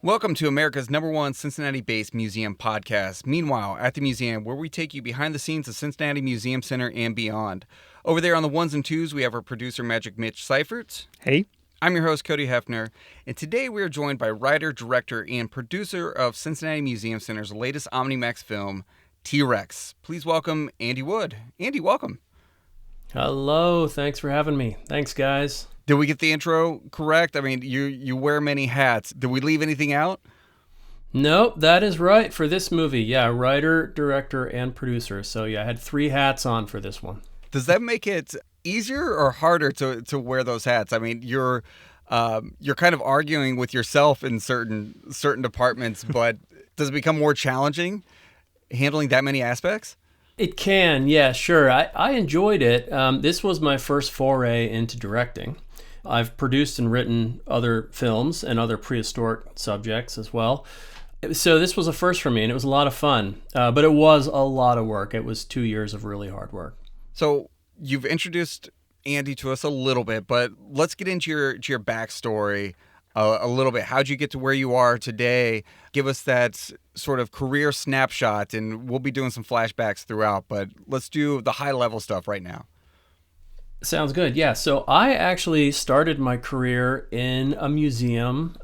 Welcome to America's #1 Cincinnati-based museum podcast. Meanwhile, at the museum, where we take you behind the scenes of Cincinnati Museum Center and beyond. Over there on the ones and twos, we have our producer, Magic Mitch Seifert. Hey. I'm your host, Cody Hefner, and today we are joined by writer, director, and producer of Cincinnati Museum Center's latest OMNIMAX film, T-Rex. Please welcome Andy Wood. Andy, welcome. Hello, thanks for having me. Thanks, guys. Did we get the intro correct? I mean, you wear many hats. Did we leave anything out? Nope, that is right for this movie. Yeah, writer, director, and producer. So yeah, I had 3 hats on for this one. Does that make it easier or harder to wear those hats? I mean, you're kind of arguing with yourself in certain departments, but does it become more challenging handling that many aspects? It can, yeah, sure. I enjoyed it. This was my first foray into directing. I've produced and written other films and other prehistoric subjects as well. So this was a first for me, and it was a lot of fun. But it was a lot of work. It was 2 years of really hard work. So you've introduced Andy to us a little bit, but let's get into your backstory a little bit. How'd you get to where you are today? Give us that sort of career snapshot, and we'll be doing some flashbacks throughout, but let's do the high-level stuff right now. Sounds good. Yeah. So I actually started my career in a museum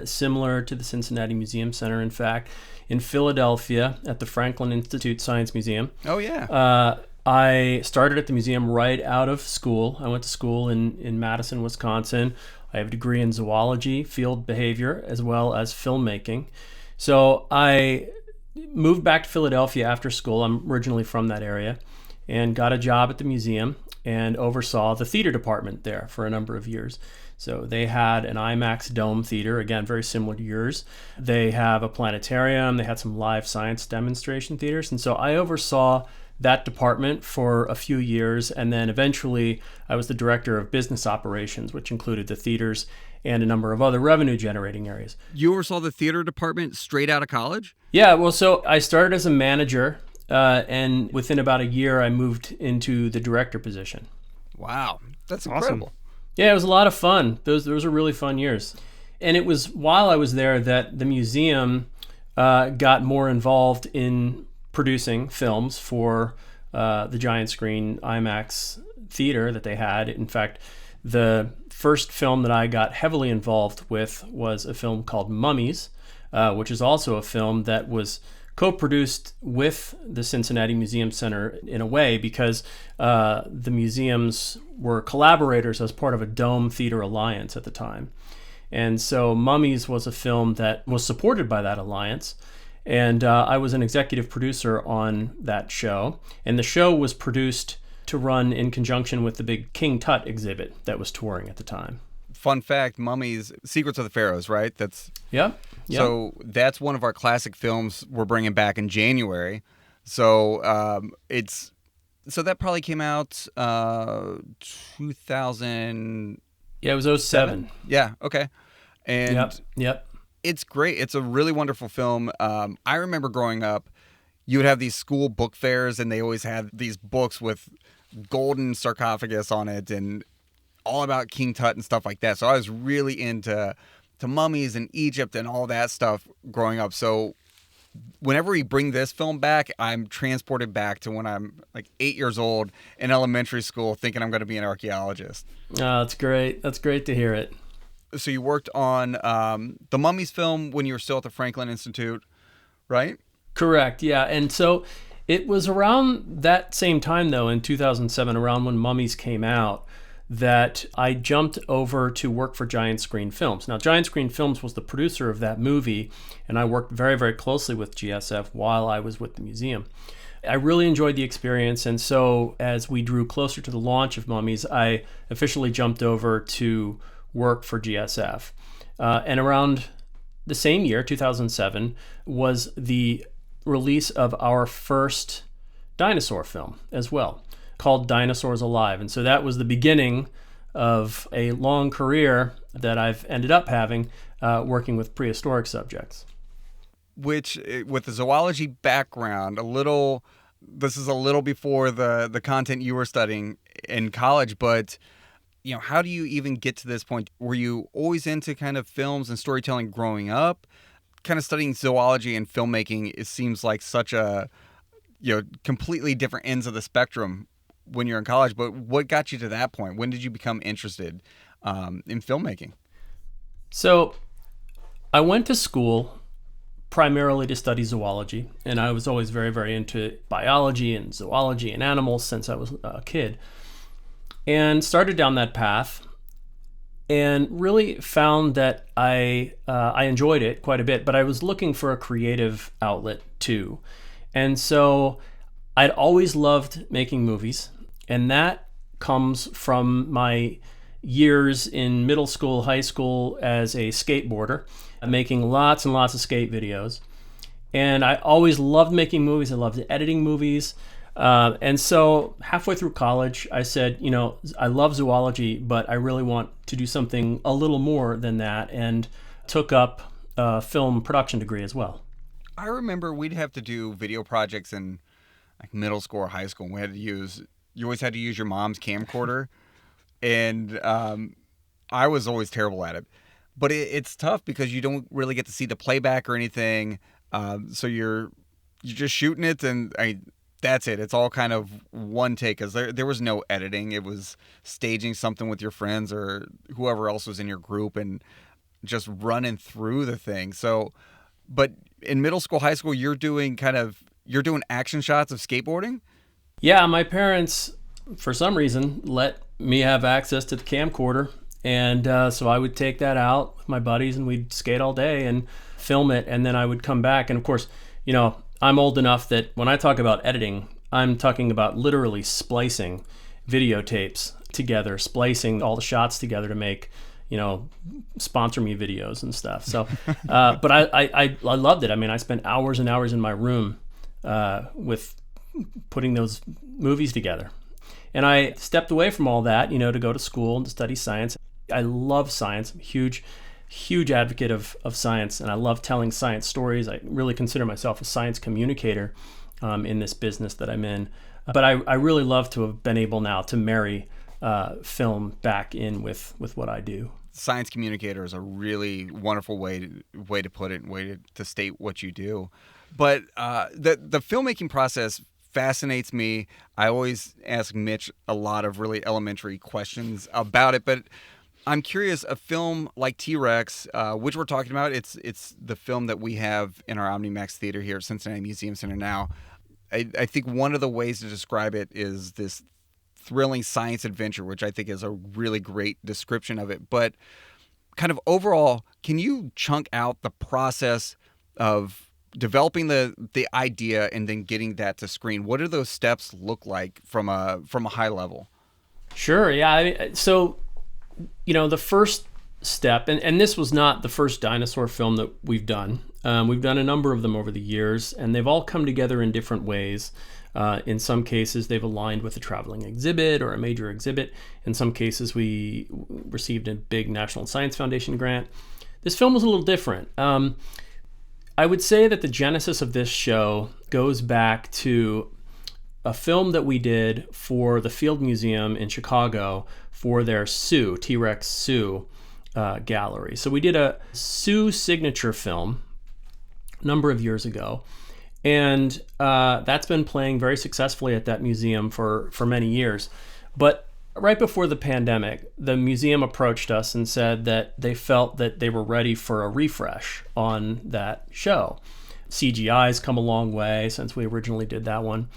similar to the Cincinnati Museum Center, in fact, in Philadelphia at the Franklin Institute Science Museum. Oh, yeah. I started at the museum right out of school. I went to school in Madison, Wisconsin. I have a degree in zoology, field behavior, as well as filmmaking. So I moved back to Philadelphia after school. I'm originally from that area, and got a job at the museum and oversaw the theater department there for a number of years. So they had an IMAX dome theater, again, very similar to yours. They have a planetarium. They had some live science demonstration theaters. And so I oversaw that department for a few years. And then eventually I was the director of business operations, which included the theaters and a number of other revenue generating areas. You oversaw the theater department straight out of college? Yeah, well, so I started as a manager. And within about a year, I moved into the director position. Wow, that's incredible. Awesome. Yeah, it was a lot of fun. Those were really fun years. And it was while I was there that the museum got more involved in producing films for the giant screen IMAX theater that they had. In fact, the first film that I got heavily involved with was a film called Mummies, which is also a film that was co-produced with the Cincinnati Museum Center in a way because the museums were collaborators as part of a Dome Theater Alliance at the time. And so Mummies was a film that was supported by that alliance. And I was an executive producer on that show. And the show was produced to run in conjunction with the big King Tut exhibit that was touring at the time. Fun fact, Mummies, Secrets of the Pharaohs, right? Yep. So that's one of our classic films we're bringing back in January. So so that probably came out 2000. Yeah, it was 2007. Yeah, okay. And Yep. It's great. It's a really wonderful film. I remember growing up, you would have these school book fairs, and they always had these books with golden sarcophagus on it and all about King Tut and stuff like that. So I was really into mummies and Egypt and all that stuff growing up. So whenever we bring this film back, I'm transported back to when I'm like 8 years old in elementary school thinking I'm going to be an archaeologist. Oh, that's great. That's great to hear it. So you worked on the Mummies film when you were still at the Franklin Institute, right? Correct, yeah. And so it was around that same time, though, in 2007, around when Mummies came out, that I jumped over to work for Giant Screen Films. Now, Giant Screen Films was the producer of that movie, and I worked very, very closely with GSF while I was with the museum. I really enjoyed the experience, and so as we drew closer to the launch of Mummies, I officially jumped over to work for GSF. And around the same year, 2007, was the release of our first dinosaur film as well, called Dinosaurs Alive. And so that was the beginning of a long career that I've ended up having working with prehistoric subjects. Which, with the zoology background, this is a little before the content you were studying in college, but how do you even get to this point? Were you always into kind of films and storytelling growing up? Kind of studying zoology and filmmaking, it seems like such a, completely different ends of the spectrum when you're in college. But what got you to that point? When did you become interested in filmmaking? So I went to school primarily to study zoology, and I was always very, very into biology and zoology and animals since I was a kid, and started down that path and really found that I enjoyed it quite a bit, but I was looking for a creative outlet too. And so I'd always loved making movies, and that comes from my years in middle school, high school as a skateboarder, making lots and lots of skate videos. And I always loved making movies. I loved editing movies. And so halfway through college, I said, I love zoology, but I really want to do something a little more than that, and took up a film production degree as well. I remember we'd have to do video projects in like middle school or high school. And you always had to use your mom's camcorder. And I was always terrible at it. But it's tough because you don't really get to see the playback or anything. So you're just shooting it, and that's it. It's all kind of one take, because there was no editing. It was staging something with your friends or whoever else was in your group and just running through the thing. So, but in middle school, high school, you're doing action shots of skateboarding? Yeah, my parents, for some reason, let me have access to the camcorder. And so I would take that out with my buddies, and we'd skate all day and film it. And then I would come back. And of course, I'm old enough that when I talk about editing, I'm talking about literally splicing videotapes together, splicing all the shots together to make, sponsor me videos and stuff. So, but I loved it. I mean, I spent hours and hours in my room with putting those movies together. And I stepped away from all that, to go to school and to study science. I love science. I'm a huge advocate of science, and I love telling science stories. I really consider myself a science communicator in this business that I'm in. But I really love to have been able now to marry film back in with what I do. Science communicator is a really wonderful way to put it, to state what you do. But the filmmaking process fascinates me. I always ask Mitch a lot of really elementary questions about it, but I'm curious, a film like T-Rex, which we're talking about, it's the film that we have in our OMNIMAX theater here at Cincinnati Museum Center now. I think one of the ways to describe it is this thrilling science adventure, which I think is a really great description of it. But kind of overall, can you chunk out the process of developing the idea and then getting that to screen? What do those steps look like from a high level? Sure. Yeah. So, the first step, and this was not the first dinosaur film that we've done. We've done a number of them over the years, and they've all come together in different ways. In some cases, they've aligned with a traveling exhibit or a major exhibit. In some cases, we received a big National Science Foundation grant. This film was a little different. I would say that the genesis of this show goes back to a film that we did for the Field Museum in Chicago for their T-Rex Sioux gallery. So we did a Sioux signature film a number of years ago, and that's been playing very successfully at that museum for many years. But right before the pandemic, the museum approached us and said that they felt that they were ready for a refresh on that show. CGI's come a long way since we originally did that one.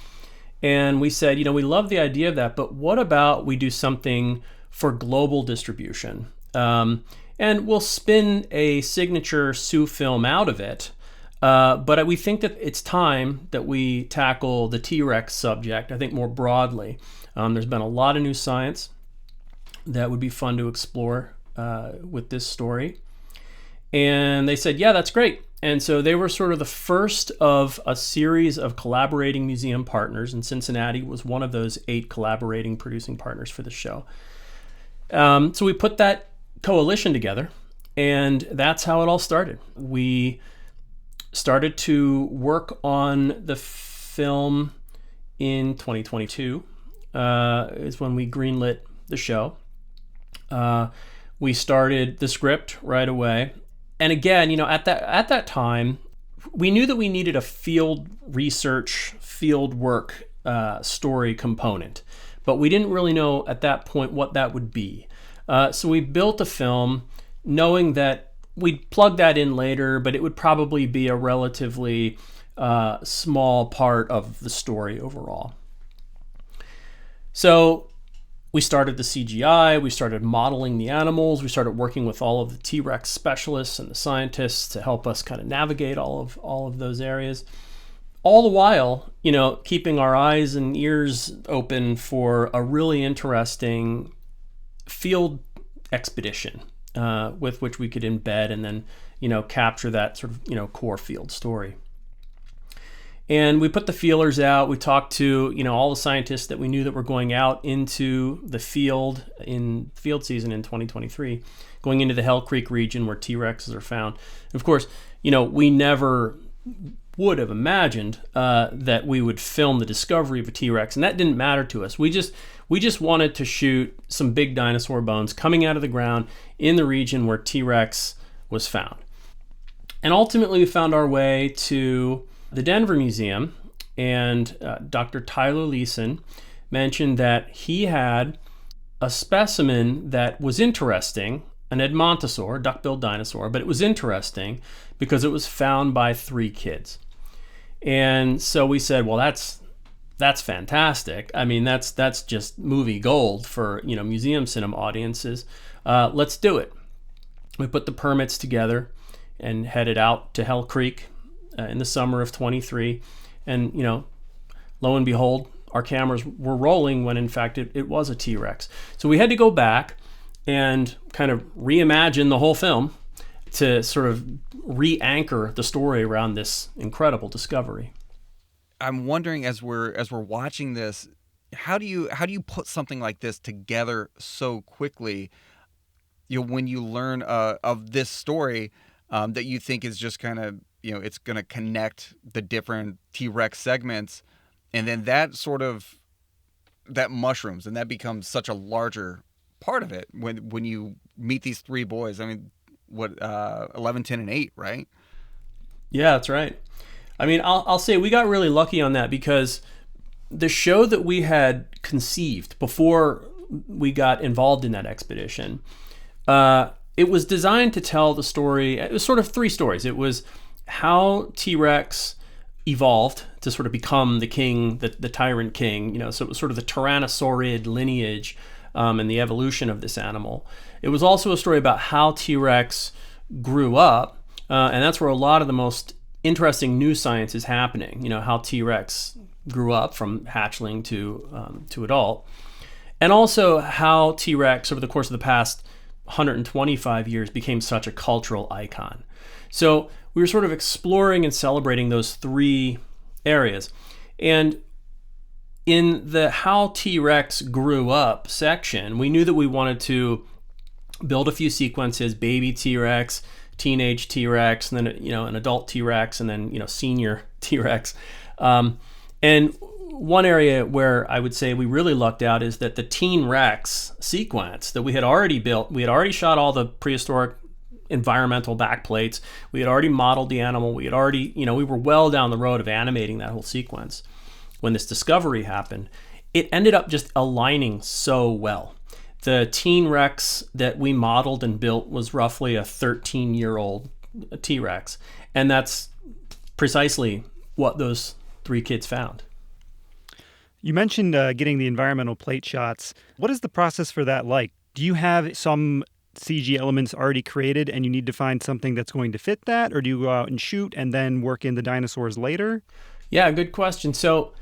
And we said, we love the idea of that, but what about we do something for global distribution? And we'll spin a signature Sioux film out of it. But we think that it's time that we tackle the T-Rex subject, I think, more broadly. There's been a lot of new science that would be fun to explore with this story. And they said, yeah, that's great. And so they were sort of the first of a series of collaborating museum partners, and Cincinnati was one of those 8 collaborating producing partners for the show. So we put that coalition together, and that's how it all started. We started to work on the film in 2022 is when we greenlit the show. We started the script right away. And again, at that time, we knew that we needed a field research, field work story component, but we didn't really know at that point what that would be. So we built a film knowing that we'd plug that in later, but it would probably be a relatively small part of the story overall. So we started the CGI, we started modeling the animals, we started working with all of the T-Rex specialists and the scientists to help us kind of navigate all of those areas. All the while, keeping our eyes and ears open for a really interesting field expedition with which we could embed and then, capture that sort of, core field story. And we put the feelers out. We talked to, all the scientists that we knew that were going out into the field in field season in 2023, going into the Hell Creek region where T-Rexes are found. And of course, we never would have imagined that we would film the discovery of a T-Rex, and that didn't matter to us. We just wanted to shoot some big dinosaur bones coming out of the ground in the region where T-Rex was found. And ultimately, we found our way to the Denver Museum, and Dr. Tyler Leeson mentioned that he had a specimen that was interesting, an Edmontosaur, duck-billed dinosaur, but it was interesting because it was found by 3 kids. And so we said, well, that's fantastic. I mean, that's just movie gold for museum cinema audiences. Let's do it. We put the permits together and headed out to Hell Creek in the summer of 23, and lo and behold, our cameras were rolling when in fact it was a T-Rex. So we had to go back and kind of reimagine the whole film to sort of re-anchor the story around this incredible discovery. I'm wondering, as we're watching this, how do you put something like this together so quickly? When you learn of this story that you think is just kind of it's going to connect the different T-Rex segments, and then that mushrooms, and that becomes such a larger part of it when you meet these 3 boys. I mean, 11, 10, and 8, right? Yeah, that's right. I mean, I'll say we got really lucky on that because the show that we had conceived before we got involved in that expedition, it was designed to tell the story. It was sort of 3 stories. It was how T-Rex evolved to sort of become the king, the tyrant king, so it was sort of the Tyrannosaurid lineage and the evolution of this animal. It was also a story about how T-Rex grew up, and that's where a lot of the most interesting new science is happening, how T-Rex grew up from hatchling to adult, and also how T-Rex over the course of the past 125 years became such a cultural icon. So we were sort of exploring and celebrating those 3 areas. And in the how T-Rex grew up section, we knew that we wanted to build a few sequences: baby T-Rex, teenage T-Rex, and then an adult T-Rex, and then senior T-Rex. And one area where I would say we really lucked out is that the Teen Rex sequence that we had already built, we had already shot all the prehistoric environmental backplates. We had already modeled the animal. We had already, we were well down the road of animating that whole sequence. When this discovery happened, it ended up just aligning so well. The Teen Rex that we modeled and built was roughly a 13-year-old T-Rex. And that's precisely what those 3 kids found. You mentioned getting the environmental plate shots. What is the process for that like? Do you have some CG elements already created and you need to find something that's going to fit that? Or do you go out and shoot and then work in the dinosaurs later? Yeah, good question. So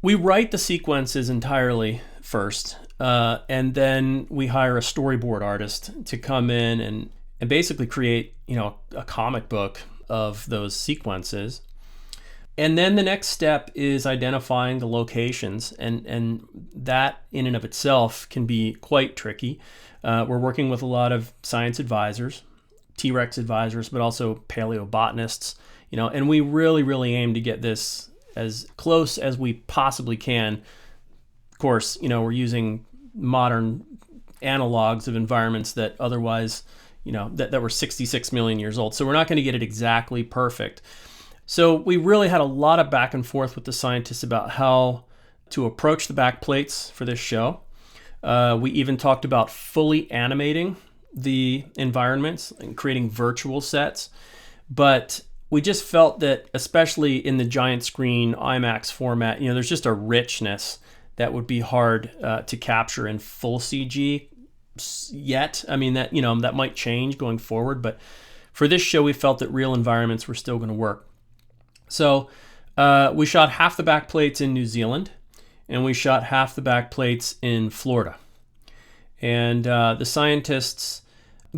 we write the sequences entirely first, and then we hire a storyboard artist to come in and basically create, a comic book of those sequences. And then the next step is identifying the locations, and that in and of itself can be quite tricky. We're working with a lot of science advisors, T-Rex advisors, but also paleobotanists, and we really, really aim to get this as close as we possibly can. Of course, we're using modern analogs of environments that otherwise, that were 66 million years old. So we're not going to get it exactly perfect. So we really had a lot of back and forth with the scientists about how to approach the back plates for this show. We even talked about fully animating the environments and creating virtual sets. But we just felt that, especially in the giant screen IMAX format, there's just a richness that would be hard to capture in full CG yet. I mean, that might change going forward, but for this show, we felt that real environments were still going to work. So we shot half the back plates in New Zealand, and we shot half the back plates in Florida. And the scientists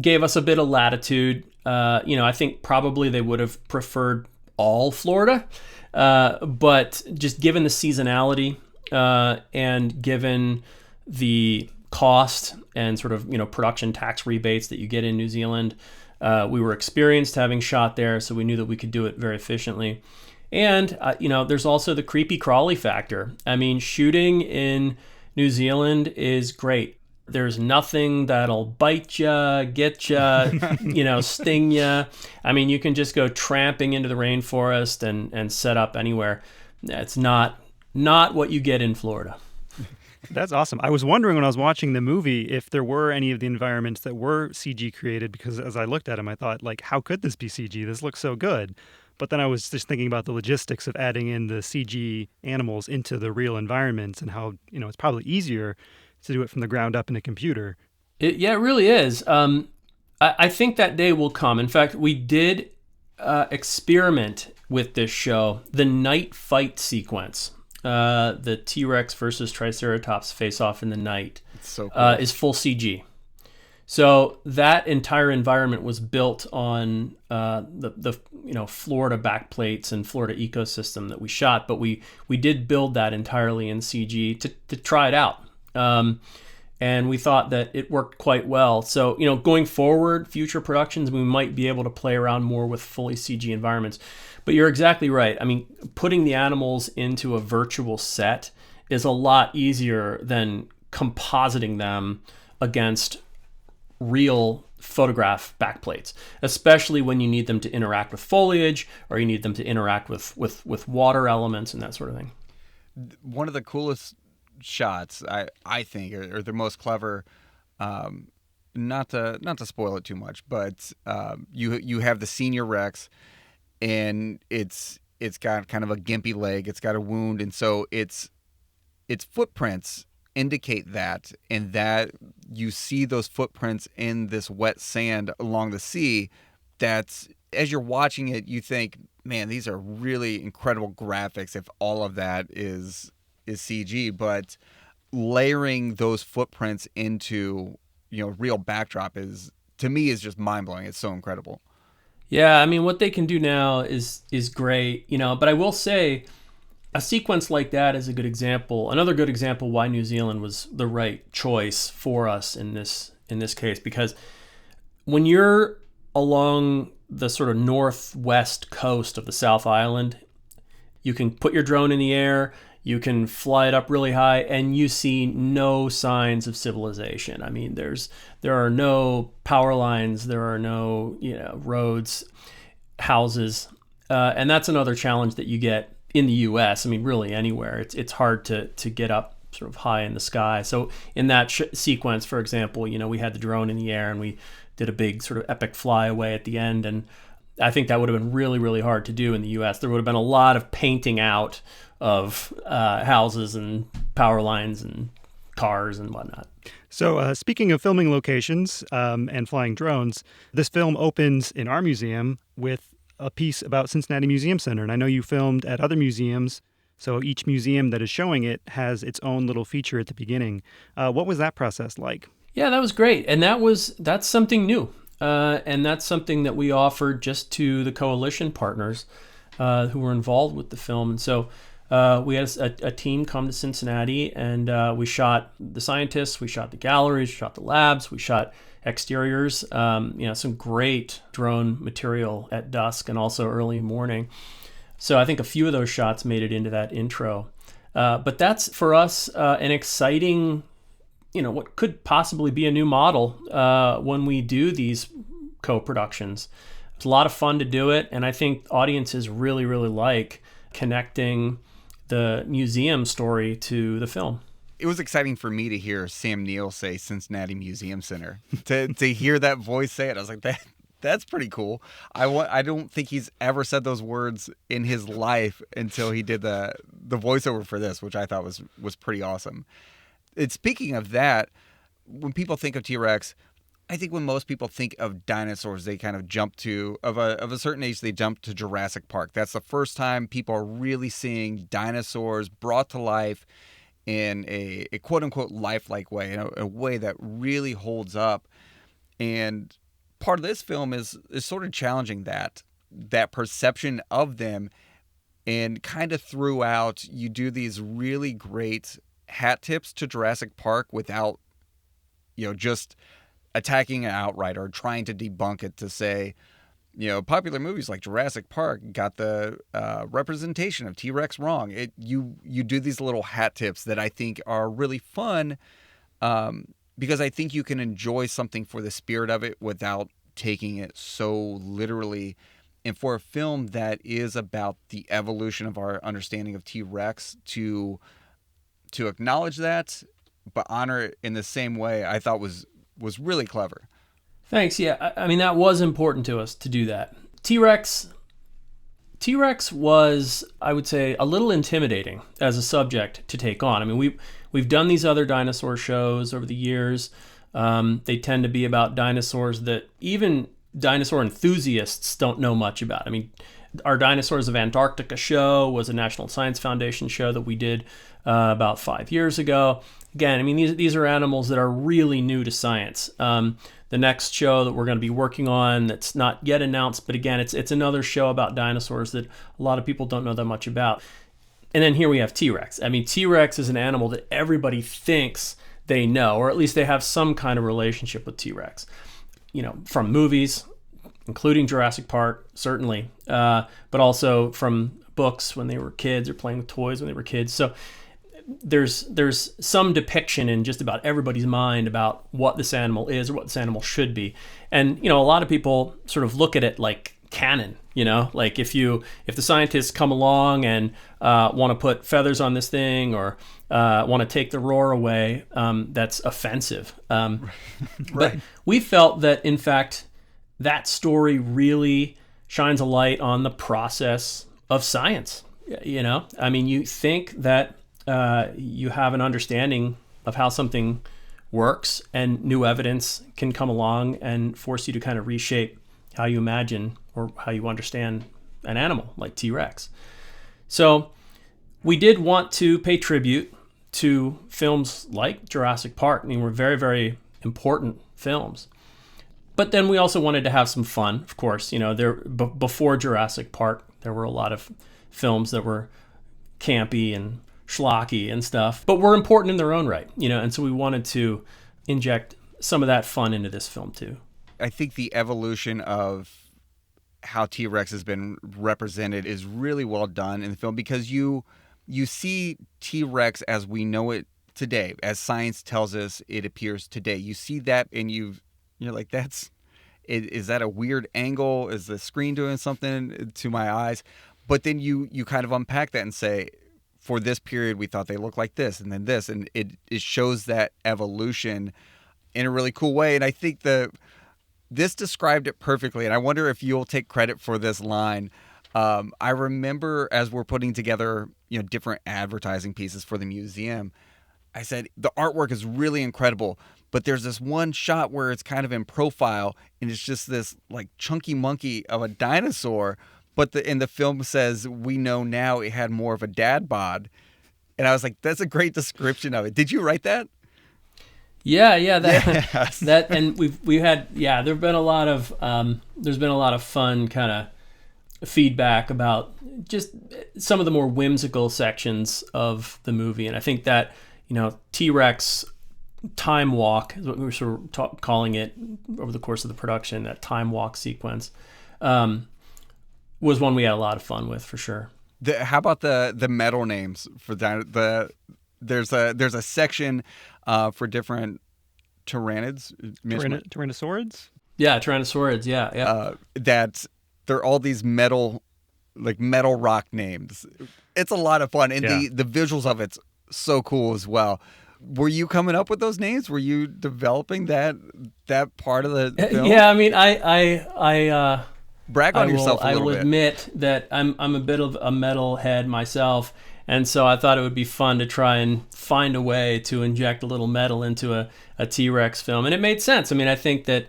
gave us a bit of latitude. I think probably they would have preferred all Florida, but just given the seasonality and given the cost and sort of production tax rebates that you get in New Zealand, we were experienced having shot there, so we knew that we could do it very efficiently. And there's also the creepy crawly factor. I mean, shooting in New Zealand is great. There's nothing that'll bite you, get you, sting you. I mean, you can just go tramping into the rainforest and set up anywhere. It's not what you get in Florida. That's awesome. I was wondering when I was watching the movie if there were any of the environments that were CG created, because as I looked at them, I thought, how could this be CG? This looks so good. But then I was just thinking about the logistics of adding in the CG animals into the real environments and how, it's probably easier to do it from the ground up in a computer. It really is. I think that day will come. In fact, we did experiment with this show. The night fight sequence, the T-Rex versus Triceratops face-off in the night, so cool. Is full CG. So that entire environment was built on the Florida backplates and Florida ecosystem that we shot, but we did build that entirely in CG to try it out. And we thought that it worked quite well. So, going forward, future productions, we might be able to play around more with fully CG environments. But you're exactly right. I mean, putting the animals into a virtual set is a lot easier than compositing them against real photograph backplates, especially when you need them to interact with foliage or you need them to interact with water elements and that sort of thing. One of the coolest shots I think are the most clever, not to spoil it too much, but you have the senior Rex, and it's got kind of a gimpy leg, it's got a wound, and so its footprints indicate that, and that you see those footprints in this wet sand along the sea. That's, as you're watching it, you think, man, these are really incredible graphics if all of that is CG, but layering those footprints into real backdrop is just mind-blowing. It's so incredible. Yeah, I mean, what they can do now is great, but I will say a sequence like that is a good example. Another good example why New Zealand was the right choice for us in this case, because when you're along the sort of northwest coast of the South Island, you can put your drone in the air, you can fly it up really high, and you see no signs of civilization. I mean, there are no power lines, there are no roads, houses, and that's another challenge that you get in the U.S. I mean, really anywhere. It's hard to get up sort of high in the sky. So in that sequence, for example, we had the drone in the air and we did a big sort of epic flyaway at the end, and I think that would have been really, really hard to do in the U.S. There would have been a lot of painting out of houses and power lines and cars and whatnot. So speaking of filming locations and flying drones, this film opens in our museum with a piece about Cincinnati Museum Center. And I know you filmed at other museums, so each museum that is showing it has its own little feature at the beginning. What was that process like? Yeah, that was great. And that's something new. And that's something that we offered just to the coalition partners who were involved with the film. And so we had a team come to Cincinnati, and we shot the scientists, we shot the galleries, we shot the labs, we shot exteriors, some great drone material at dusk and also early morning. So I think a few of those shots made it into that intro. But that's, for us, an exciting what could possibly be a new model when we do these co-productions. It's a lot of fun to do it, and I think audiences really, really like connecting the museum story to the film. It was exciting for me to hear Sam Neill say Cincinnati Museum Center. to hear that voice say it, I was like, that's pretty cool. I don't think he's ever said those words in his life until he did the voiceover for this, which I thought was pretty awesome. And speaking of that, when people think of T-Rex, I think when most people think of dinosaurs, they kind of jump to, of a certain age, they jump to Jurassic Park. That's the first time people are really seeing dinosaurs brought to life in a quote-unquote lifelike way, in a way that really holds up. And part of this film is sort of challenging that perception of them. And kind of throughout, you do these really great hat tips to Jurassic Park without, just attacking it outright or trying to debunk it, to say, popular movies like Jurassic Park got the representation of T-Rex wrong. You do these little hat tips that I think are really fun, because I think you can enjoy something for the spirit of it without taking it so literally. And for a film that is about the evolution of our understanding of T-Rex, to acknowledge that but honor it in the same way, I thought was really clever. Thanks. Yeah, I mean, that was important to us to do that. T-Rex was, I would say, a little intimidating as a subject to take on. I mean, we've done these other dinosaur shows over the years. They tend to be about dinosaurs that even dinosaur enthusiasts don't know much about. I mean, our Dinosaurs of Antarctica show was a National Science Foundation show that we did about 5 years ago. Again, I mean, these are animals that are really new to science. The next show that we're going to be working on, that's not yet announced, but again, it's another show about dinosaurs that a lot of people don't know that much about. And then here we have T-Rex. I mean, T-Rex is an animal that everybody thinks they know, or at least they have some kind of relationship with T-Rex. From movies, including Jurassic Park, certainly, but also from books when they were kids, or playing with toys when they were kids. So there's some depiction in just about everybody's mind about what this animal is or what this animal should be. And, a lot of people sort of look at it like canon, like if the scientists come along and want to put feathers on this thing, or want to take the roar away, that's offensive. Right. But we felt that, in fact, that story really shines a light on the process of science. I mean, you think that you have an understanding of how something works, and new evidence can come along and force you to kind of reshape how you imagine or how you understand an animal like T-Rex. So we did want to pay tribute to films like Jurassic Park. I mean, we're very, very important films. But then we also wanted to have some fun, of course. Before Jurassic Park, there were a lot of films that were campy and schlocky and stuff, but were important in their own right, and so we wanted to inject some of that fun into this film too. I think the evolution of how T-Rex has been represented is really well done in the film, because you see T-Rex as we know it today, as science tells us it appears today. You see that, and you're like, is that a weird angle? Is the screen doing something to my eyes? But then you kind of unpack that and say, for this period, we thought they looked like this, and then this, and it shows that evolution in a really cool way. And I think this described it perfectly, and I wonder if you'll take credit for this line. I remember, as we're putting together, different advertising pieces for the museum, I said, the artwork is really incredible, but there's this one shot where it's kind of in profile, and it's just this like chunky monkey of a dinosaur. But in the film says, we know now it had more of a dad bod. And I was like, that's a great description of it. Did you write that? Yeah. Yes. That, and we've had, there's been a lot of fun kind of feedback about just some of the more whimsical sections of the movie. And I think that, T-Rex time walk is what we were sort of calling it over the course of the production, that time walk sequence, was one we had a lot of fun with, for sure. How about the metal names for the there's a section for different tyrannids, Tyrannosaurids? Yeah, Tyrannosaurids. Yeah. that they're all these metal rock names. It's a lot of fun, and the visuals of it's so cool as well. Were you coming up with those names? Were you developing that part of the film? Yeah, I mean, I brag on yourself a little bit. I will admit that I'm a bit of a metal head myself, and so I thought it would be fun to try and find a way to inject a little metal into a T-Rex film, and it made sense. I mean, I think that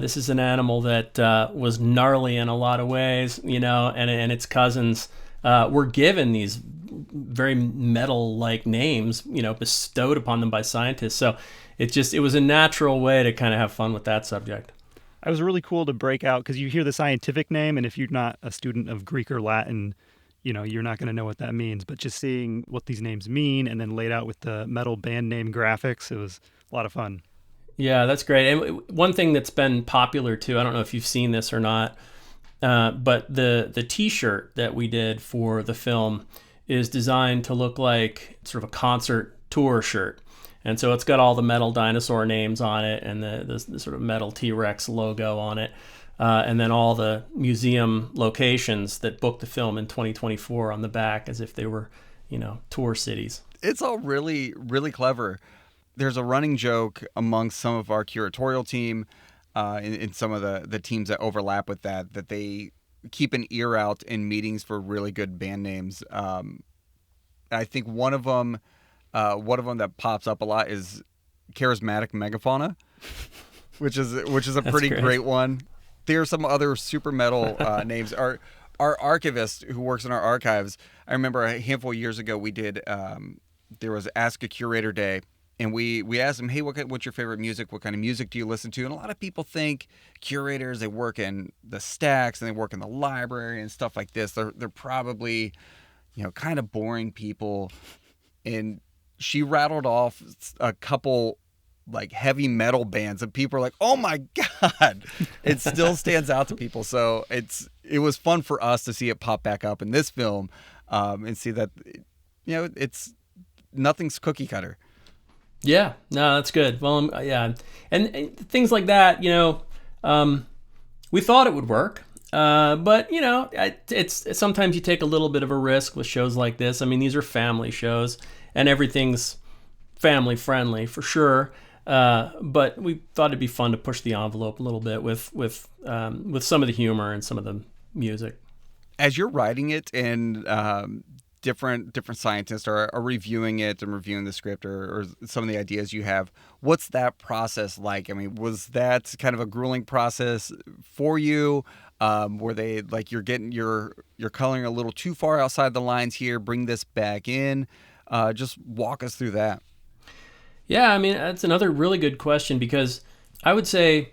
this is an animal that was gnarly in a lot of ways, and its cousins were given these very metal-like names, bestowed upon them by scientists. So it was a natural way to kind of have fun with that subject. It was really cool to break out because you hear the scientific name, and if you're not a student of Greek or Latin, you're not going to know what that means. But just seeing what these names mean and then laid out with the metal band name graphics, it was a lot of fun. Yeah, that's great. And one thing that's been popular too, I don't know if you've seen this or not, but the T-shirt that we did for the film is designed to look like sort of a concert tour shirt. And so it's got all the metal dinosaur names on it and the sort of metal T-Rex logo on it. And then all the museum locations that booked the film in 2024 on the back as if they were, tour cities. It's all really, really clever. There's a running joke amongst some of our curatorial team, in some of the teams that overlap with that they keep an ear out in meetings for really good band names. I think one of them that pops up a lot is Charismatic Megafauna, which is a pretty great one. There are some other super metal names. Our archivist who works in our archives, I remember a handful of years ago we did. There was Ask a Curator Day. And we asked them, hey, what's your favorite music? What kind of music do you listen to? And a lot of people think curators, they work in the stacks and they work in the library and stuff like this. They're probably, kind of boring people. And she rattled off a couple like heavy metal bands and people are like, oh my God, it still stands out to people. So it was fun for us to see it pop back up in this film and see that, it's nothing's cookie cutter. Yeah, no, that's good. Well, yeah, and things like that, we thought it would work, but it's sometimes you take a little bit of a risk with shows like this. I mean, these are family shows, and everything's family friendly for sure. But we thought it'd be fun to push the envelope a little bit with some of the humor and some of the music. As you're writing it and different scientists are reviewing it and reviewing the script or some of the ideas you have, what's that process like? I mean, was that kind of a grueling process for you? Were they like, you're coloring a little too far outside the lines here, bring this back in? Just walk us through that. Yeah, I mean, that's another really good question because I would say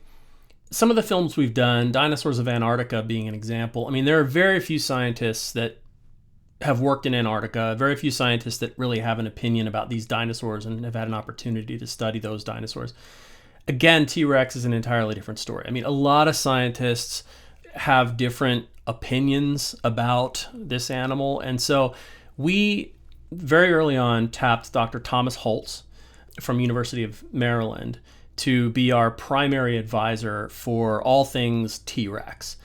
some of the films we've done, Dinosaurs of Antarctica being an example, I mean, there are very few scientists that have worked in Antarctica, very few scientists that really have an opinion about these dinosaurs and have had an opportunity to study those dinosaurs. Again, T-Rex is an entirely different story. I mean, a lot of scientists have different opinions about this animal. And so we very early on tapped Dr. Thomas Holtz from University of Maryland to be our primary advisor for all things T-Rex.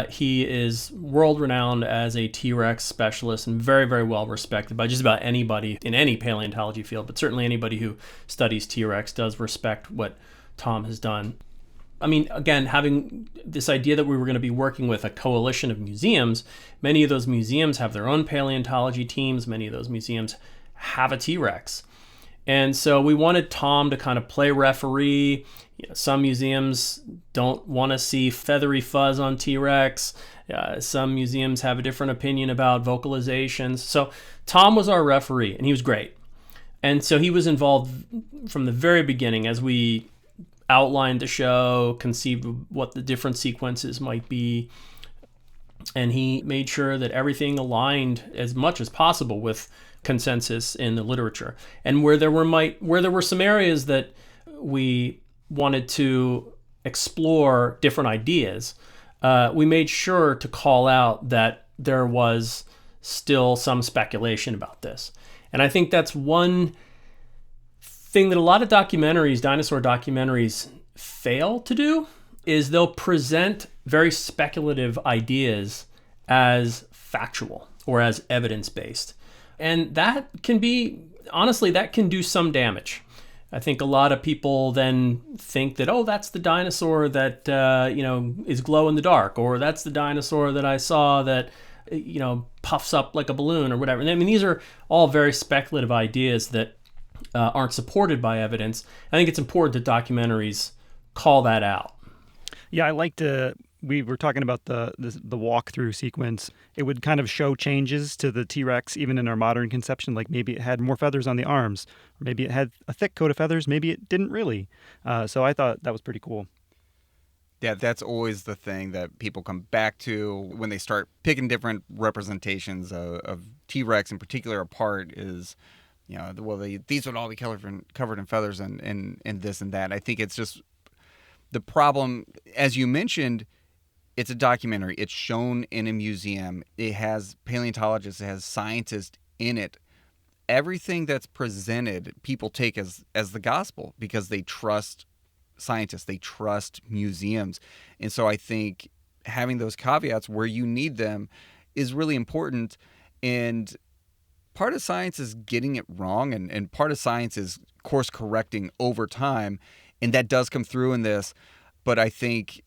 He is world-renowned as a T-Rex specialist and very, very well respected by just about anybody in any paleontology field, but certainly anybody who studies T-Rex does respect what Tom has done. I mean, again, having this idea that we were going to be working with a coalition of museums, many of those museums have their own paleontology teams, many of those museums have a T-Rex. And so we wanted Tom to kind of play referee. Some museums don't want to see feathery fuzz on T-Rex. Some museums have a different opinion about vocalizations. So Tom was our referee, and he was great. And so he was involved from the very beginning as we outlined the show, conceived what the different sequences might be. And he made sure that everything aligned as much as possible with consensus in the literature. And where there were some areas that we wanted to explore different ideas, we made sure to call out that there was still some speculation about this. And I think that's one thing that a lot of documentaries, dinosaur documentaries, fail to do, is they'll present very speculative ideas as factual or as evidence-based. And that can be, honestly, that can do some damage. I think a lot of people then think that, oh, that's the dinosaur that, is glow in the dark, or that's the dinosaur that I saw that, puffs up like a balloon or whatever. I mean, these are all very speculative ideas that aren't supported by evidence. I think it's important that documentaries call that out. Yeah, I like to. We were talking about the walkthrough sequence. It would kind of show changes to the T-Rex, even in our modern conception. Like maybe it had more feathers on the arms, or maybe it had a thick coat of feathers. Maybe it didn't really. So I thought that was pretty cool. Yeah, that's always the thing that people come back to when they start picking different representations of T-Rex in particular apart. Is these would all be covered in feathers and this and that. I think it's just the problem, as you mentioned. It's a documentary. It's shown in a museum. It has paleontologists. It has scientists in it. Everything that's presented, people take as the gospel because they trust scientists. They trust museums. And so I think having those caveats where you need them is really important. And part of science is getting it wrong, and part of science is course correcting over time. And that does come through in this. But I think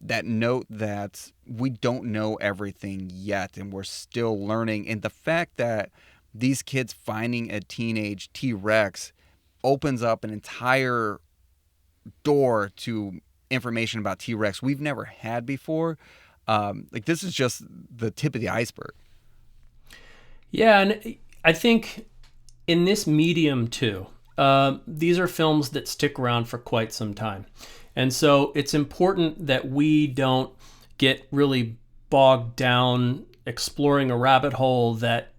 that note that we don't know everything yet and we're still learning. And the fact that these kids finding a teenage T-Rex opens up an entire door to information about T-Rex we've never had before. This is just the tip of the iceberg. Yeah, and I think in this medium too, these are films that stick around for quite some time. And so it's important that we don't get really bogged down exploring a rabbit hole that,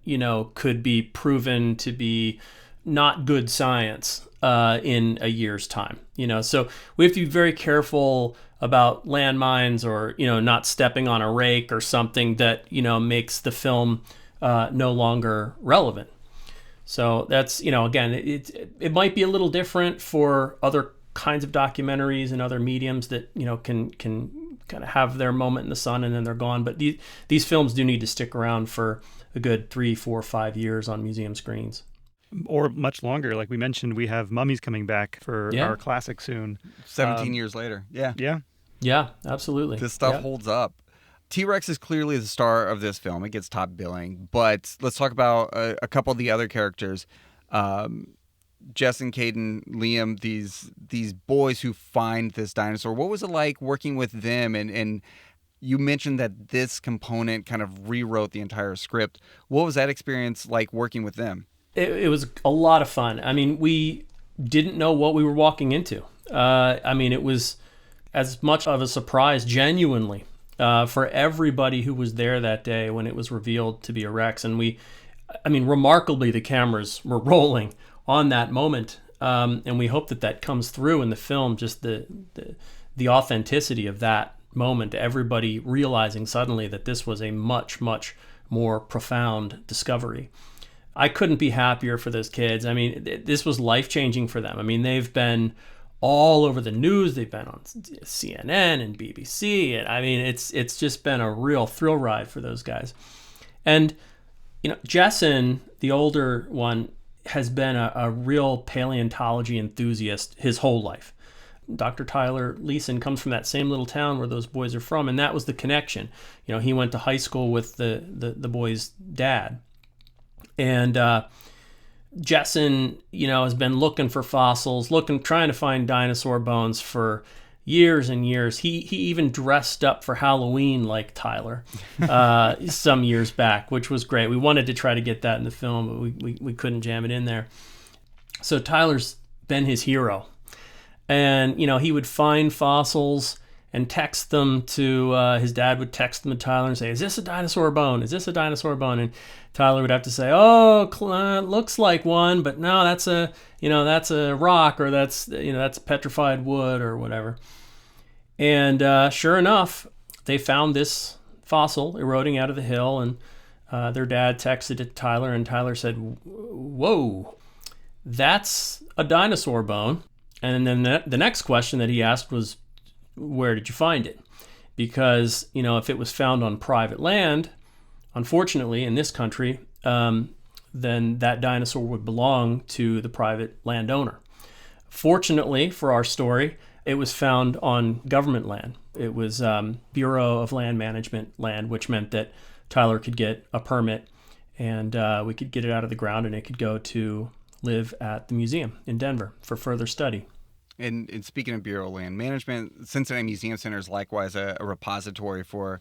could be proven to be not good science in a year's time. So we have to be very careful about landmines or, not stepping on a rake or something that, makes the film no longer relevant. So that's, again, it might be a little different for other kinds of documentaries and other mediums that can kind of have their moment in the sun and then they're gone, but these films do need to stick around for a good 3, 4, 5 years on museum screens, or much longer. Like we mentioned, we have mummies coming back for our classic soon, 17 years later. Yeah, absolutely. This stuff holds up. T-Rex is clearly the star of this film. It gets top billing, but let's talk about a couple of the other characters. Jess and Caden, Liam, these boys who find this dinosaur. What was it like working with them? And you mentioned that this component kind of rewrote the entire script. What was that experience like working with them? It was a lot of fun. I mean, we didn't know what we were walking into. It was as much of a surprise, genuinely, for everybody who was there that day when it was revealed to be a Rex. And remarkably, the cameras were rolling on that moment, and we hope that comes through in the film, just the authenticity of that moment, everybody realizing suddenly that this was a much, much more profound discovery. I couldn't be happier for those kids. This was life-changing for them. They've been all over the news. They've been on CNN and BBC, and it's just been a real thrill ride for those guys. And Jessen, the older one, has been a real paleontology enthusiast his whole life. Dr. Tyler Leeson comes from that same little town where those boys are from, and that was the connection. He went to high school with the boy's dad. And Jessen, has been looking for fossils, trying to find dinosaur bones for years and years. He even dressed up for Halloween like Tyler some years back, which was great. We wanted to try to get that in the film, but we couldn't jam it in there. So Tyler's been his hero. And, he would find fossils and text them to, his dad would text them to Tyler and say, is this a dinosaur bone? Is this a dinosaur bone? And Tyler would have to say, looks like one, but no, that's a rock, or that's petrified wood or whatever. And sure enough, they found this fossil eroding out of the hill, and their dad texted it to Tyler, and Tyler said, "Whoa, that's a dinosaur bone." And then the next question that he asked was, "Where did you find it?" Because, if it was found on private land, unfortunately, in this country, then that dinosaur would belong to the private landowner. Fortunately for our story, it was found on government land. It was Bureau of Land Management land, which meant that Tyler could get a permit, and we could get it out of the ground, and it could go to live at the museum in Denver for further study. And speaking of Bureau of Land Management, Cincinnati Museum Center is likewise a repository for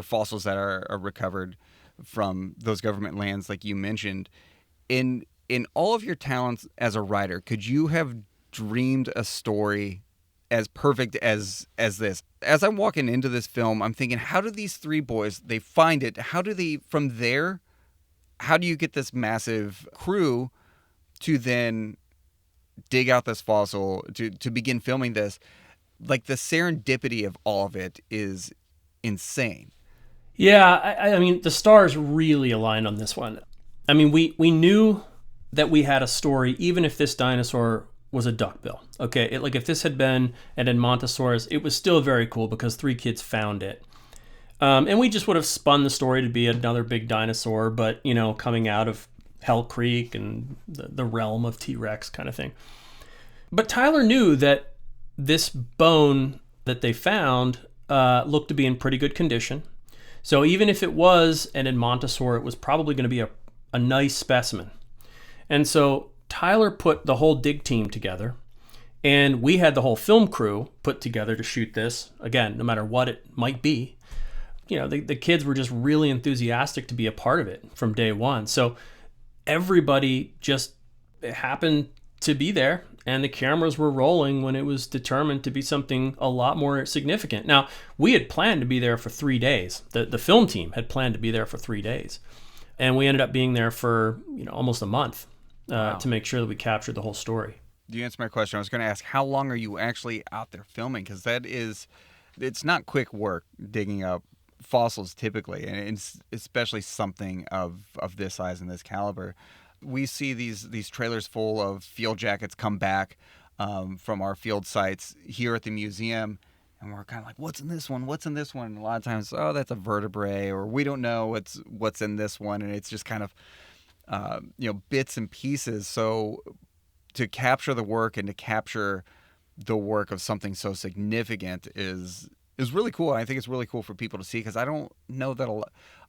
fossils that are recovered from those government lands, like you mentioned. In all of your talents as a writer, could you have dreamed a story as perfect as this? As I'm walking into this film, I'm thinking, how do these three boys, they find it? How do they, from there, how do you get this massive crew to then dig out this fossil, to begin filming this? Like, the serendipity of all of it is insane. Yeah, I mean, the stars really aligned on this one. I mean, we knew that we had a story, even if this dinosaur was a duckbill. Okay, if this had been an Edmontosaurus, it was still very cool because three kids found it. And we just would have spun the story to be another big dinosaur, but, coming out of Hell Creek and the realm of T-Rex kind of thing. But Tyler knew that this bone that they found looked to be in pretty good condition. So even if it was an Edmontosaur, it was probably going to be a nice specimen. And so Tyler put the whole dig team together, and we had the whole film crew put together to shoot this. Again, no matter what it might be, the kids were just really enthusiastic to be a part of it from day one. So everybody just happened to be there, and the cameras were rolling when it was determined to be something a lot more significant. Now, we had planned to be there for 3 days. The film team had planned to be there for 3 days. And we ended up being there for almost a month to make sure that we captured the whole story. You answered my question. I was going to ask, how long are you actually out there filming? Because it's not quick work digging up fossils typically, and it's especially something of this size and this caliber. We see these trailers full of field jackets come back from our field sites here at the museum, and we're kind of like, what's in this one? What's in this one? And a lot of times, oh, that's a vertebrae, or we don't know what's in this one, and it's just kind of bits and pieces. So to capture the work and to capture the work of something so significant is really cool. And I think it's really cool for people to see, because I don't know that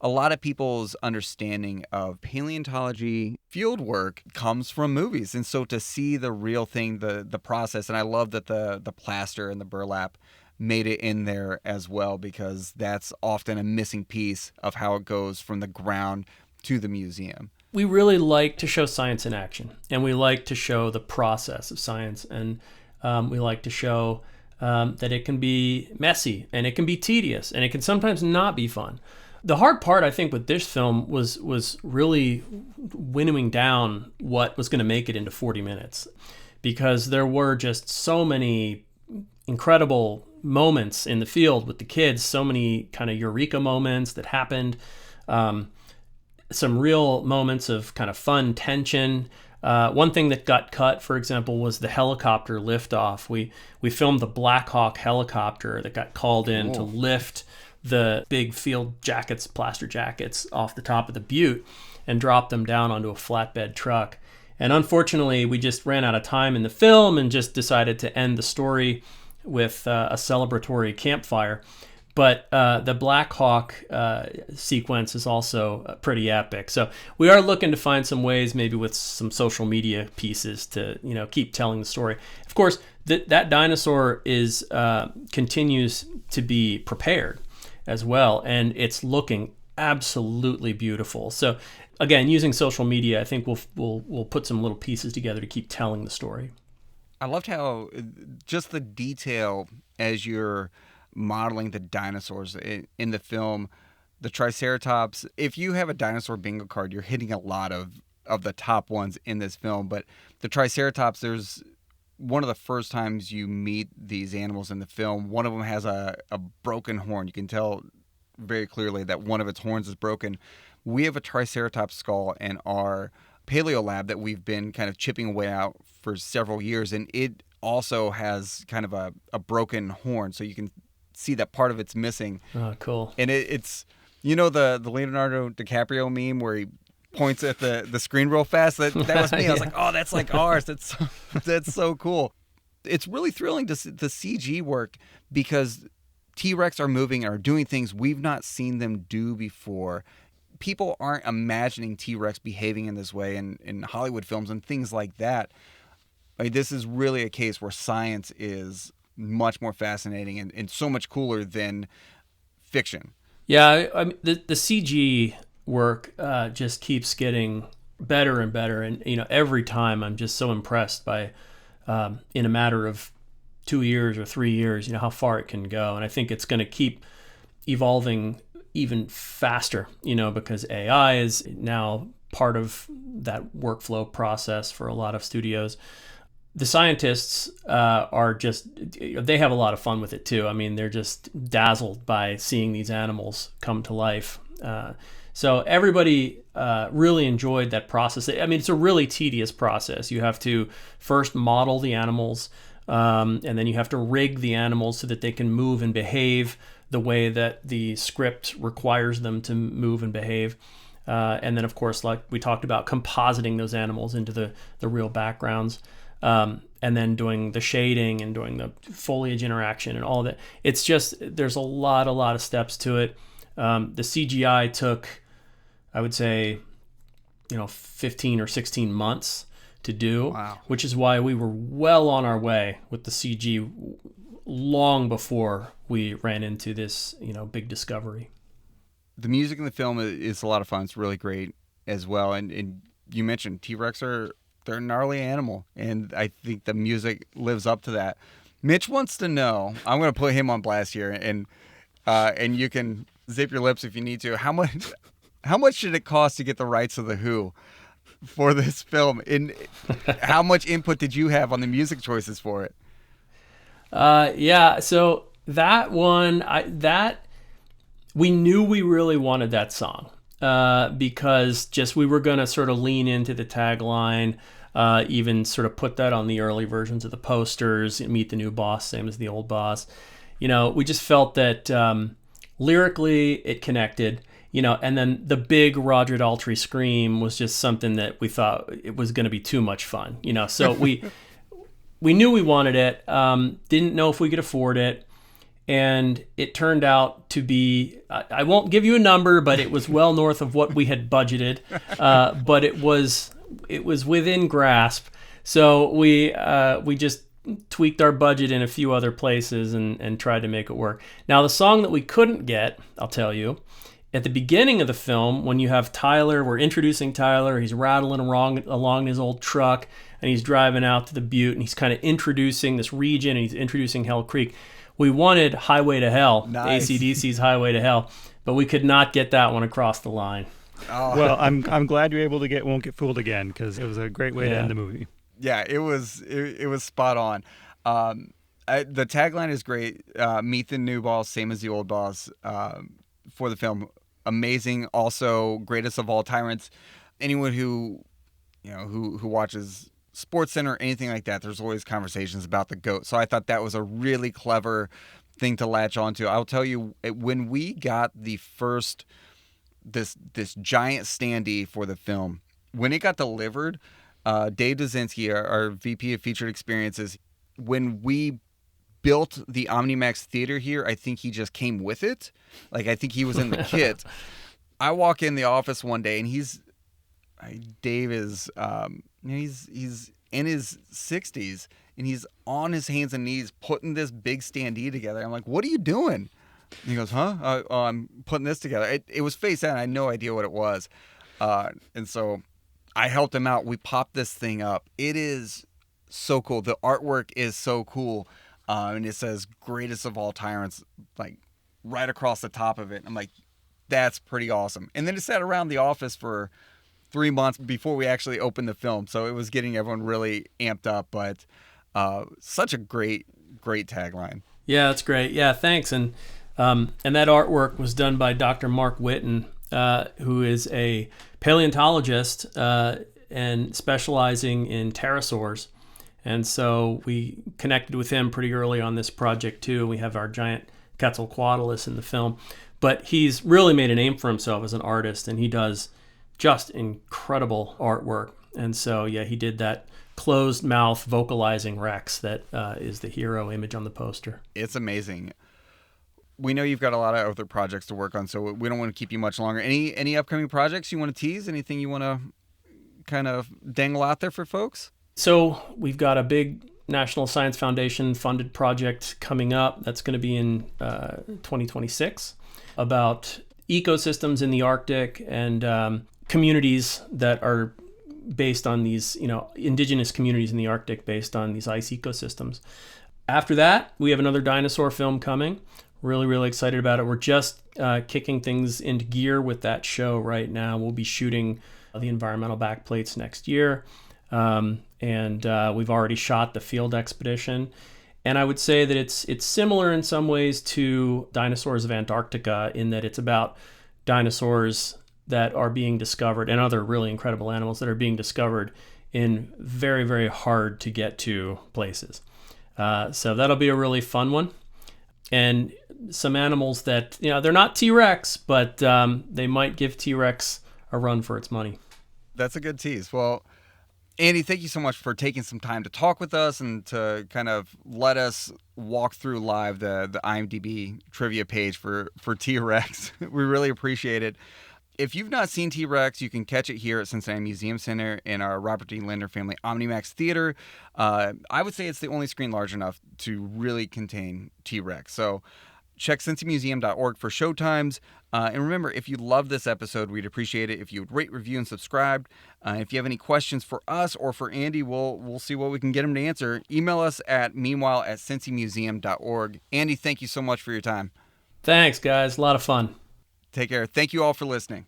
a lot of people's understanding of paleontology field work comes from movies. And so to see the real thing, the process, and I love that the plaster and the burlap made it in there as well, because that's often a missing piece of how it goes from the ground to the museum. We really like to show science in action, and we like to show the process of science, and we like to show that it can be messy, and it can be tedious, and it can sometimes not be fun. The hard part, I think, with this film was really winnowing down what was going to make it into 40 minutes, because there were just so many incredible moments in the field with the kids, so many kind of eureka moments that happened, some real moments of kind of fun tension. One thing that got cut, for example, was the helicopter liftoff. We filmed the Black Hawk helicopter that got called in to lift the big field jackets, plaster jackets, off the top of the butte and drop them down onto a flatbed truck. And unfortunately, we just ran out of time in the film and just decided to end the story with a celebratory campfire. But the Black Hawk sequence is also pretty epic. So we are looking to find some ways, maybe with some social media pieces, to keep telling the story. Of course, that dinosaur continues to be prepared as well, and it's looking absolutely beautiful. So again, using social media, I think we'll put some little pieces together to keep telling the story. I loved how just the detail as you're modeling the dinosaurs in the film, the Triceratops. If you have a dinosaur bingo card, you're hitting a lot of the top ones in this film. But the Triceratops, there's one of the first times you meet these animals in the film, one of them has a broken horn. You can tell very clearly that one of its horns is broken. we have a Triceratops skull in our paleo lab that we've been kind of chipping away out for several years, and it also has kind of a broken horn, so you can see that part of it's missing. Oh, cool. And it's, you know, the Leonardo DiCaprio meme where he points at the screen real fast? That was me. I was like, oh, that's like ours. That's so cool. It's really thrilling to see the CG work, because T-Rex are moving and are doing things we've not seen them do before. People aren't imagining T-Rex behaving in this way in Hollywood films and things like that. I mean, this is really a case where science is much more fascinating and so much cooler than fiction. Yeah, I mean, the CG work just keeps getting better and better, and every time I'm just so impressed by, in a matter of 2 years or 3 years, how far it can go, and I think it's going to keep evolving even faster, because AI is now part of that workflow process for a lot of studios. The scientists are just, they have a lot of fun with it too. I mean, they're just dazzled by seeing these animals come to life. So everybody really enjoyed that process. I mean, it's a really tedious process. You have to first model the animals, and then you have to rig the animals so that they can move and behave the way that the script requires them to move and behave. And then, of course, like we talked about, compositing those animals into the real backgrounds. And then doing the shading and doing the foliage interaction and all of that. It's just, there's a lot of steps to it. The CGI took, I would say, 15 or 16 months to do, Wow. Which is why we were well on our way with the CG long before we ran into this, big discovery. The music in the film is a lot of fun. It's really great as well. And you mentioned T-Rex they're a gnarly animal, and I think the music lives up to that. Mitch wants to know, I'm going to put him on blast here, and you can zip your lips if you need to. How much did it cost to get the rights of The Who for this film? And how much input did you have on the music choices for it? Yeah, so that one, we knew we really wanted that song. Because just we were going to sort of lean into the tagline, even sort of put that on the early versions of the posters, meet the new boss, same as the old boss. We just felt that lyrically it connected, and then the big Roger Daltrey scream was just something that we thought it was going to be too much fun, so we knew we wanted it, didn't know if we could afford it. And it turned out to be, I won't give you a number, but it was well north of what we had budgeted. But it was within grasp. So we just tweaked our budget in a few other places and tried to make it work. Now, the song that we couldn't get, I'll tell you, at the beginning of the film, when you have Tyler, we're introducing Tyler, he's rattling along his old truck, and he's driving out to the butte, and he's kind of introducing this region, and he's introducing Hell Creek. We wanted Highway to Hell, Nice. AC/DC's Highway to Hell, but we could not get that one across the line. Oh. Well, I'm glad you're able to Won't Get Fooled again, because it was a great way to end the movie. Yeah, it was spot on. The tagline is great. Meet the new boss, same as the old boss, for the film. Amazing. Also, greatest of all tyrants. Anyone who watches SportsCenter or anything like that, there's always conversations about the GOAT. So I thought that was a really clever thing to latch onto. I'll tell you, when we got the first this giant standee for the film, when it got delivered, Dave Dazinski, our VP of Featured Experiences, when we built the OmniMax theater here, I think he just came with it. Like, I think he was in the kit. I walk in the office one day, and Dave is he's in his 60s, and he's on his hands and knees putting this big standee together. I'm like, what are you doing? And he goes, huh? I'm putting this together. It was face down. I had no idea what it was. And so I helped him out. We popped this thing up. It is so cool. The artwork is so cool. And it says greatest of all tyrants, like right across the top of it. I'm like, that's pretty awesome. And then it sat around the office for 3 months before we actually opened the film. So it was getting everyone really amped up, but such a great tagline. Yeah, that's great. Yeah, thanks. And that artwork was done by Dr. Mark Whitten, who is a paleontologist and specializing in pterosaurs. And so we connected with him pretty early on this project too. We have our giant Quetzalcoatlus in the film. But he's really made a name for himself as an artist, and he does just incredible artwork. And so, yeah, he did that closed mouth vocalizing Rex that is the hero image on the poster. It's amazing. We know you've got a lot of other projects to work on, so we don't want to keep you much longer. Any upcoming projects you want to tease? Anything you want to kind of dangle out there for folks? So we've got a big National Science Foundation funded project coming up. That's going to be in 2026 about ecosystems in the Arctic and communities that are based on these, indigenous communities in the Arctic based on these ice ecosystems. After that, we have another dinosaur film coming. Really, really excited about it. We're just kicking things into gear with that show right now. We'll be shooting the environmental backplates next year. And we've already shot the field expedition. And I would say that it's similar in some ways to Dinosaurs of Antarctica in that it's about dinosaurs that are being discovered and other really incredible animals that are being discovered in very, very hard to get to places. So that'll be a really fun one. And some animals that, they're not T-Rex, but they might give T-Rex a run for its money. That's a good tease. Well, Andy, thank you so much for taking some time to talk with us and to kind of let us walk through live the IMDb trivia page for T-Rex. We really appreciate it. If you've not seen T-Rex, you can catch it here at Cincinnati Museum Center in our Robert D. Linder Family OMNIMAX Theater. I would say it's the only screen large enough to really contain T-Rex. So check cincymuseum.org for showtimes. And remember, if you love this episode, we'd appreciate it if you would rate, review, and subscribe. If you have any questions for us or for Andy, we'll see what we can get him to answer. Email us at meanwhile@cincymuseum.org. Andy, thank you so much for your time. Thanks, guys. A lot of fun. Take care. Thank you all for listening.